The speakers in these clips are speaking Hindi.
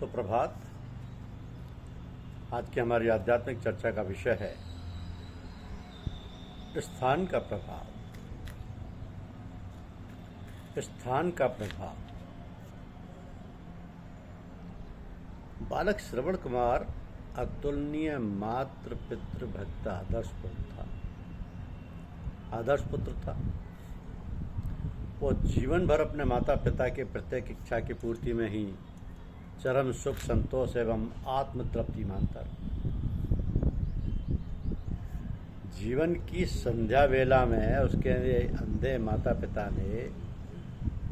सुप्रभात। आज की हमारी आध्यात्मिक चर्चा का विषय है स्थान का प्रभाव। स्थान का प्रभाव। बालक श्रवण कुमार अतुलनीय मातृ पितृ भक्त आदर्श पुत्र था। वो जीवन भर अपने माता पिता के प्रत्येक इच्छा की पूर्ति में ही चरम सुख संतोष एवं आत्म तृप्ति मानता। जीवन की संध्या वेला में उसके अंधे माता पिता ने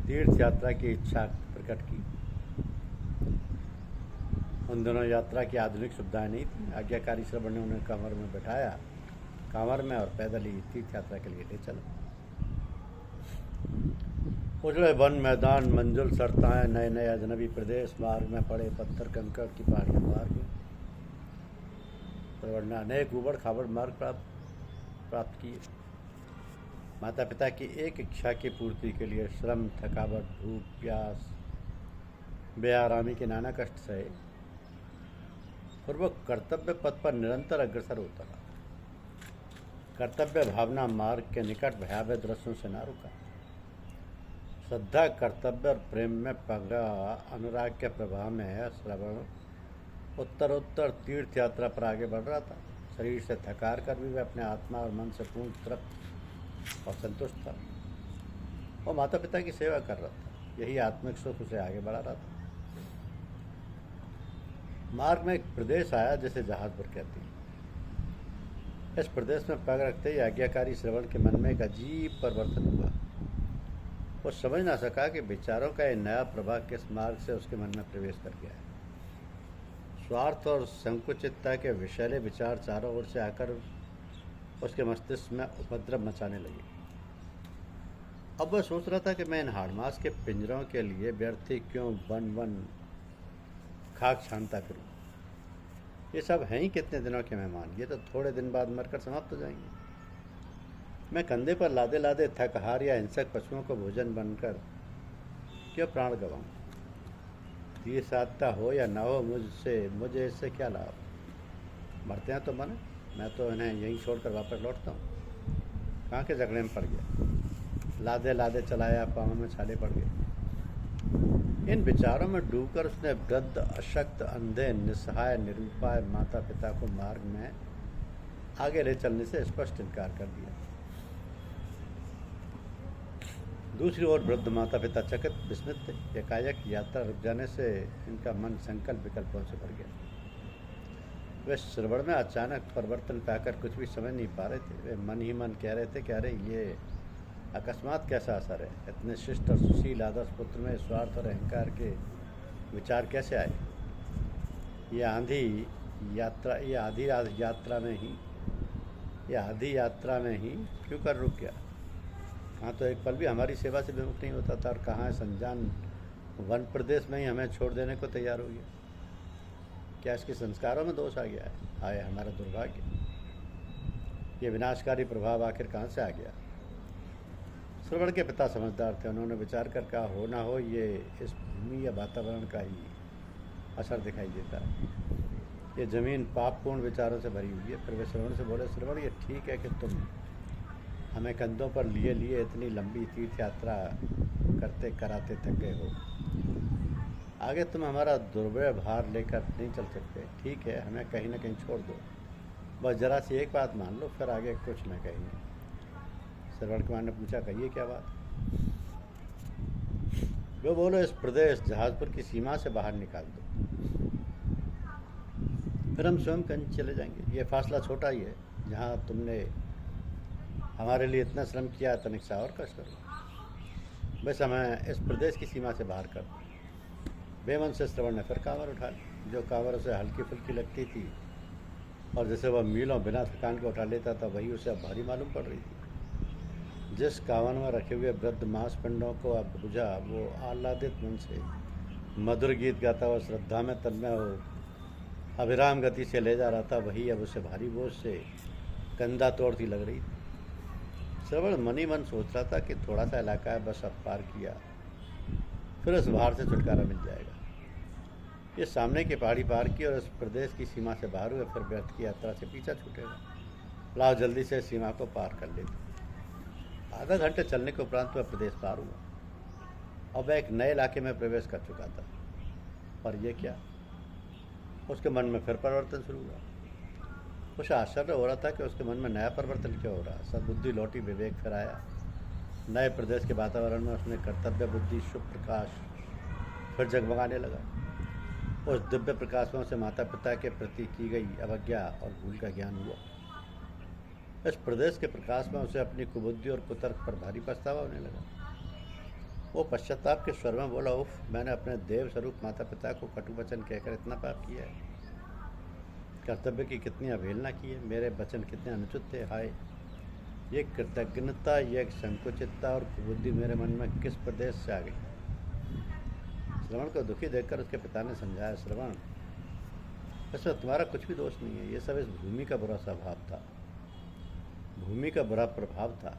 तीर्थ यात्रा की इच्छा प्रकट की। उन दोनों यात्रा की आधुनिक सुविधाएं नहीं थी। आज्ञाकारी श्रवण ने उन्हें कांवर में बैठाया, कांवर में, और पैदल ही तीर्थ यात्रा के लिए ले चला। उजड़े वन मैदान, मंजुल सरताएं, नए नए अजनबी प्रदेश, मार्ग में पड़े पत्थर कंकड़ की पहाड़ियों पार हुई। श्रवण ने अनेक उबड़ खाबड़ मार्ग प्राप्त किए। माता पिता की एक इच्छा की पूर्ति के लिए श्रम, थकावट, भूख, प्यास, बेआरामी के नाना कष्ट सहे और वह कर्तव्य पथ पर निरंतर अग्रसर होता रहा। कर्तव्य भावना मार्ग के निकट भयावह दृश्यों से न रुका। श्रद्धा, कर्तव्य और प्रेम में पगा अनुराग के प्रभाव में श्रवण उत्तरोत्तर तीर्थ यात्रा पर आगे बढ़ रहा था। शरीर से थकार कर भी वह अपने आत्मा और मन से पूर्ण तृप्त और संतुष्ट था। वो माता पिता की सेवा कर रहा था। यही आत्मिक सुख उसे आगे बढ़ा रहा था। मार्ग में एक प्रदेश आया जिसे जहाजपुर कहते हैं। इस प्रदेश में पग रखते ही आज्ञाकारी श्रवण के मन में एक अजीब परिवर्तन हुआ। वो समझ ना सका कि विचारों का एक नया प्रभाव किस मार्ग से उसके मन में प्रवेश कर गया है। स्वार्थ और संकुचितता के विषैले विचार चारों ओर से आकर उसके मस्तिष्क में उपद्रव मचाने लगे। अब वह सोच रहा था कि मैं इन हाड़मास के पिंजरों के लिए व्यर्थ ही क्यों वन खाक छानता करूं। ये सब हैं ही कितने दिनों के मेहमान, ये तो थोड़े दिन बाद मरकर समाप्त हो जाएंगे। मैं कंधे पर लादे लादे थकहार या हिंसक पशुओं को भोजन बनकर क्यों प्राण गवाऊं। तीर साधता हो या ना हो, मुझे इससे क्या लाभ। मरते हैं तो मरे, मैं तो इन्हें यहीं छोड़कर वापस लौटता हूँ। कहाँ के झगड़े में पड़ गया। लादे लादे चलाया, पाँव में छाले पड़ गए। इन विचारों में डूबकर उसने वृद्ध, अशक्त, अंधे, निस्सहाय, निरुपाय माता पिता को मार्ग में आगे ले चलने से स्पष्ट इनकार कर दिया। दूसरी ओर वृद्ध माता पिता चकित विस्मित थे। एकाएक यात्रा रुक जाने से इनका मन संकल्प विकल्पों से भर गया। वे श्रवण में अचानक परिवर्तन पाकर कुछ भी समझ नहीं पा रहे थे। वे मन ही मन कह रहे थे कि अरे ये अकस्मात कैसा असर है। इतने शिष्ट और सुशील आदर्श पुत्र में स्वार्थ और अहंकार के विचार कैसे आए। ये आधी यात्रा में ही क्यों कर रुक गया। कहाँ तो एक पल भी हमारी सेवा से विमुख नहीं होता था और कहाँ संजान वन प्रदेश में ही हमें छोड़ देने को तैयार हो गया। क्या इसके संस्कारों में दोष आ गया है। आए हमारा दुर्भाग्य। ये विनाशकारी प्रभाव आखिर कहाँ से आ गया। श्रवण के पिता समझदार थे। उन्होंने विचार कर कहा, हो ना हो ये इस भूमि या वातावरण का ही असर दिखाई देता है। ये जमीन पापपूर्ण विचारों से भरी हुई है। फिर वे श्रवण से बोले, श्रवण ये ठीक है कि तुम हमें कंधों पर लिए इतनी लंबी तीर्थ यात्रा करते कराते थक गए हो। आगे तुम हमारा दुर्व्यय भार लेकर नहीं चल सकते। ठीक है, हमें कहीं ना कहीं छोड़ दो। बस जरा सी एक बात मान लो, फिर आगे कुछ न कहेंगे। श्रवण कुमार ने पूछा, कहिए क्या बात। वो बोलो, इस प्रदेश जहाजपुर की सीमा से बाहर निकाल दो, फिर हम स्वयं कहीं चले जाएंगे। ये फासला छोटा ही है। जहाँ तुमने हमारे लिए इतना श्रम किया, तनिक सा और कष्ट करो। बस हमें इस प्रदेश की सीमा से बाहर कर दो। बेमन से श्रवण ने फिर कांवर उठा ली। जो कांवर उसे हल्की फुल्की लगती थी और जैसे वह मीलों बिना थकान के उठा लेता था, वही उसे अब भारी मालूम पड़ रही थी। जिस कांवर में रखे हुए वृद्ध मांस पिंडों को अब बुझा, वो आह्लादित मन से मधुर गीत गाता हुआ श्रद्धा में तन्मय हो अविराम गति से ले जा रहा था, वही अब उसे भारी बोझ से कंधा तोड़ती लग रही थी। श्रवण मनी मन सोच रहा था कि थोड़ा सा इलाका है, बस अब पार किया, फिर इस भार से छुटकारा मिल जाएगा। ये सामने की पहाड़ी पार की और इस प्रदेश की सीमा से बाहर हुए, फिर व्यर्थ की यात्रा से पीछा छूटेगा। लाओ जल्दी से सीमा को पार कर लेते। आधा घंटे चलने के उपरांत वह प्रदेश पार हुआ। अब वह एक नए इलाके में प्रवेश कर चुका था। पर यह क्या, उसके मन में फिर परिवर्तन शुरू हुआ। उसे आश्चर्य हो रहा था कि उसके मन में नया परिवर्तन क्यों हो रहा। सद्बुद्धि लौटी, विवेक फिर आया। नए प्रदेश के वातावरण में उसने कर्तव्य बुद्धि, शुभ प्रकाश फिर जगमगाने लगा। उस दिव्य प्रकाश में उसे माता पिता के प्रति की गई अवज्ञा और भूल का ज्ञान हुआ। इस प्रदेश के प्रकाश में उसे अपनी कुबुद्धि और कुतर्क पर भारी पछतावा होने लगा। वो पश्चाताप के स्वर में बोला, उफ, मैंने अपने देव स्वरूप माता पिता को कटु वचन कहकर इतना पाप किया है। कर्तव्य की कितनी अवहेलना की है। मेरे वचन कितने अनुचित थे। हाय, ये कृतज्ञता, यह संकुचितता और कुबुद्धि मेरे मन में किस प्रदेश से आ गई। श्रवण को दुखी देखकर उसके पिता ने समझाया, श्रवण, इसमें तुम्हारा कुछ भी दोष नहीं है। ये सब इस भूमि का बुरा स्वभाव था, भूमि का बुरा प्रभाव था।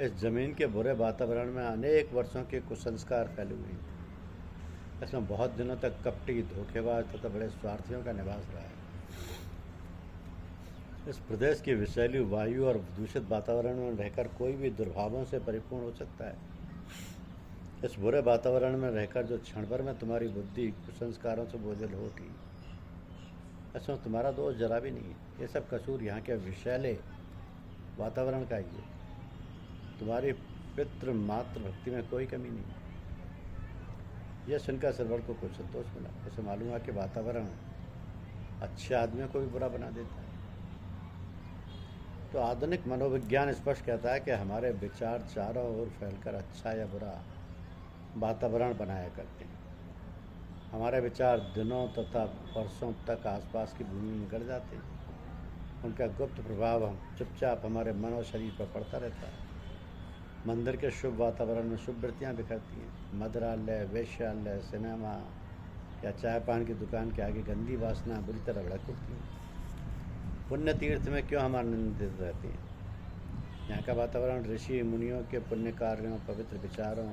इस जमीन के बुरे वातावरण में अनेक वर्षों के कुसंस्कार फैले हुए हैं। इसमें बहुत दिनों तक कपटी, धोखेबाज तथा बड़े स्वार्थियों का निवास रहा है। इस प्रदेश की विषैली वायु और दूषित वातावरण में रहकर कोई भी दुर्भावों से परिपूर्ण हो सकता है। इस बुरे वातावरण में रहकर जो क्षण भर में तुम्हारी बुद्धि कुसंस्कारों से बोझल हो उठी, इसमें तुम्हारा दोष जरा भी नहीं है। ये सब कसूर यहाँ के विषैले वातावरण का ही है। तुम्हारी पितृ मातृ भक्ति में कोई कमी नहीं। यह सुनकर श्रवण को कुछ संतोष मिला। उसे मालूम है कि वातावरण अच्छे आदमियों को भी बुरा बना देता है। तो आधुनिक मनोविज्ञान स्पष्ट कहता है कि हमारे विचार चारों ओर फैलकर अच्छा या बुरा वातावरण बनाया करते हैं। हमारे विचार दिनों तथा वर्षों तक आसपास की भूमि में गड़ जाते हैं। उनका गुप्त प्रभाव हम चुपचाप हमारे मन और शरीर पर पड़ता रहता है। मंदिर के शुभ वातावरण में शुभ वृत्तियाँ बिखरती हैं। मदिरालय, वेश्यालय, सिनेमा या चाय पान की दुकान के आगे गंदी वासना बुरी तरह भड़क उठती हैं। पुण्य तीर्थ में क्यों हम आनंदित रहते हैं। यहाँ का वातावरण ऋषि मुनियों के पुण्य कार्यों, पवित्र विचारों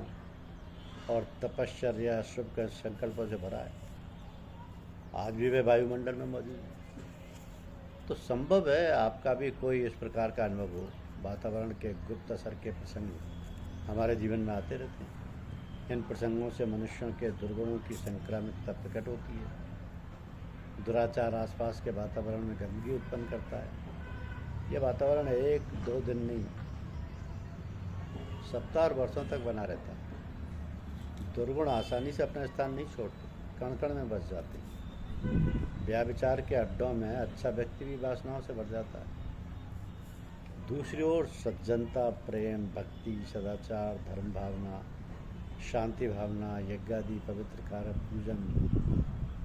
और तपश्चर्या, शुभ संकल्पों से भरा है। आज भी वे वायुमंडल में मौजूद है। तो संभव है आपका भी कोई इस प्रकार का अनुभव हो। वातावरण के गुप्त असर के प्रसंग हमारे जीवन में आते रहते हैं। इन प्रसंगों से मनुष्यों के दुर्गुणों की संक्रामिकता प्रकट होती है। दुराचार आसपास के वातावरण में गंदगी उत्पन्न करता है। यह वातावरण एक दो दिन नहीं, सप्ताह और वर्षों तक बना रहता है। दुर्गुण आसानी से अपना स्थान नहीं छोड़ते, कण कण में बस जाते हैं। ब्याह विचार के अड्डों में अच्छा व्यक्ति भी वासनाओं से भर जाता है। दूसरी ओर सज्जनता, प्रेम, भक्ति, सदाचार, धर्म भावना, शांति भावना, यज्ञादि पवित्र कार्य, पूजन,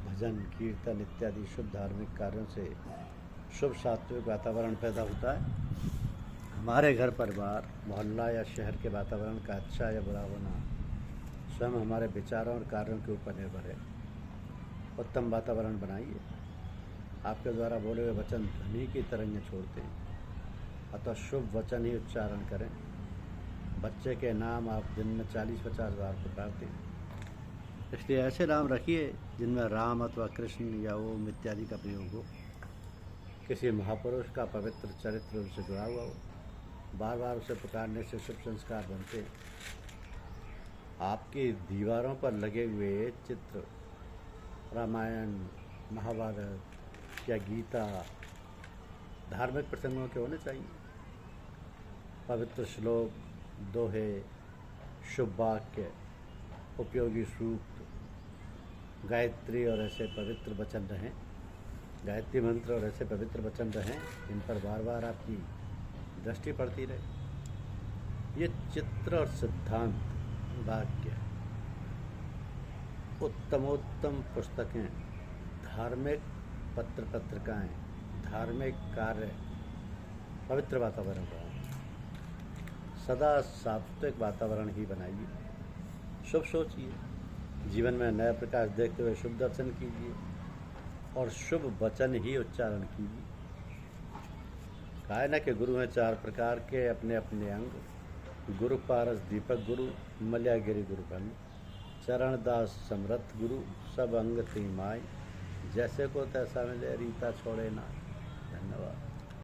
भजन, कीर्तन इत्यादि शुभ धार्मिक कार्यों से शुभ सात्विक वातावरण पैदा होता है। हमारे घर, परिवार, मोहल्ला या शहर के वातावरण का अच्छा या बुरा होना स्वयं हमारे विचारों और कार्यों के ऊपर निर्भर है। उत्तम वातावरण बनाइए। आपके द्वारा बोले हुए वचन ध्वनि की तरंगें छोड़ते हैं, अतः शुभ वचन ही उच्चारण करें। बच्चे के नाम आप दिन में 40-50 बार पुकारते हैं, इसलिए ऐसे नाम रखिए जिनमें राम अथवा कृष्ण या ओम इत्यादि का प्रयोग हो। किसी महापुरुष का पवित्र चरित्र उनसे जुड़ा हुआ हो। बार बार उसे पुकारने से शुभ संस्कार बनते हैं। आपकी दीवारों पर लगे हुए चित्र रामायण, महाभारत या गीता धार्मिक प्रसंगों के होने चाहिए। पवित्र श्लोक, दोहे, शुभ वाक्य, उपयोगी सूक्त, गायत्री और ऐसे पवित्र वचन रहें, गायत्री मंत्र और ऐसे पवित्र वचन रहें इन पर बार बार आपकी दृष्टि पड़ती रहे। ये चित्र और सिद्धांत, वाक्य, उत्तमोत्तम पुस्तकें, धार्मिक पत्र पत्रिकाएं, धार्मिक कार्य, पवित्र वातावरण बनाइए। सदा सात्विक वातावरण ही बनाइए। शुभ सोचिए, जीवन में नया प्रकाश देखते हुए शुभ दर्शन कीजिए और शुभ वचन ही उच्चारण कीजिए। कहा न कि गुरु हैं 4 प्रकार के, अपने अपने अंग। गुरु पारस दीपक गुरु, मल्यागिरी गुरु ब्रह्म। चरण दास समरथ गुरु, सब अंग ती माई, जैसे को तैसा मिले रीता छोड़े ना। धन्यवाद।